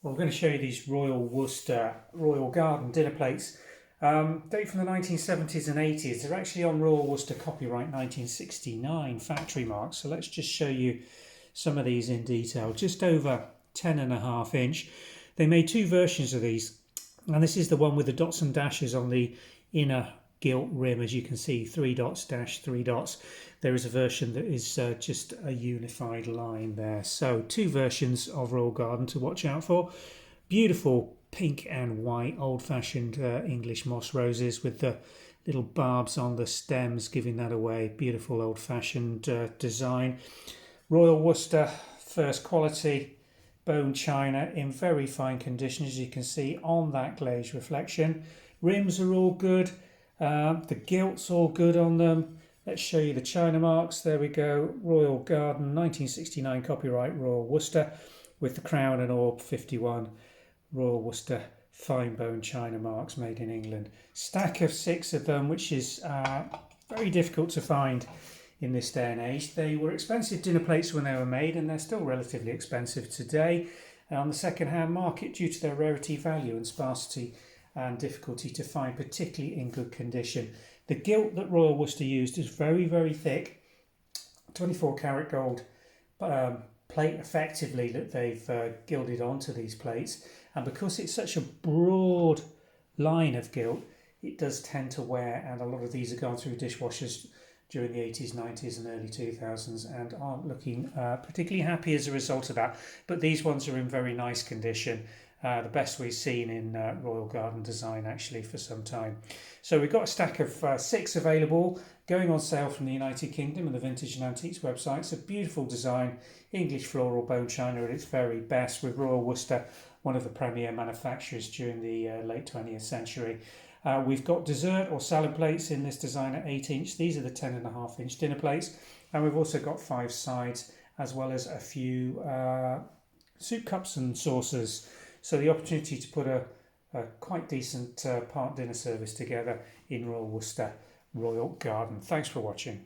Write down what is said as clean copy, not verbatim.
Well, we're going to show you these Royal Worcester Royal Garden dinner plates. Date from the 1970s and 80s. They're actually on Royal Worcester copyright 1969 factory marks. So let's just show you some of these in detail. Just over 10.5 inch. They made two versions of these. And this is the one with the dots and dashes on the inner gilt rim, as you can see, 3 dots dash 3 dots. There is a version that is just a unified line there. So two versions of Royal Garden to watch out for. Beautiful pink and white old-fashioned English moss roses with the little barbs on the stems giving that away. Beautiful old-fashioned design. Royal Worcester first quality bone china in very fine condition, as you can see on that glazed reflection. Rims are all good. The gilt's all good on them. Let's show you the china marks. There we go. Royal Garden 1969 copyright Royal Worcester with the crown and orb 51 Royal Worcester fine bone china marks made in England. Stack of 6 of them, which is very difficult to find in this day and age. They were expensive dinner plates when they were made, and they're still relatively expensive today on the second-hand market due to their rarity, value and sparsity and difficulty to find, particularly in good condition. The gilt that Royal Worcester used is very, very thick, 24 karat gold plate effectively that they've gilded onto these plates. And because it's such a broad line of gilt, it does tend to wear, and a lot of these have gone through dishwashers during the 80s, 90s and early 2000s and aren't looking particularly happy as a result of that. But these ones are in very nice condition. The best we've seen in Royal Garden design actually for some time. So we've got a stack of 6 available, going on sale from the United Kingdom and the Vintage and Antiques website. It's a beautiful design, English floral bone china at its very best, with Royal Worcester, one of the premier manufacturers during the late 20th century. We've got dessert or salad plates in this design at 8 inch. These are the 10.5 inch dinner plates. And we've also got 5 sides, as well as a few soup cups and saucers. So the opportunity to put a quite decent part dinner service together in Royal Worcester Royal Garden. Thanks for watching.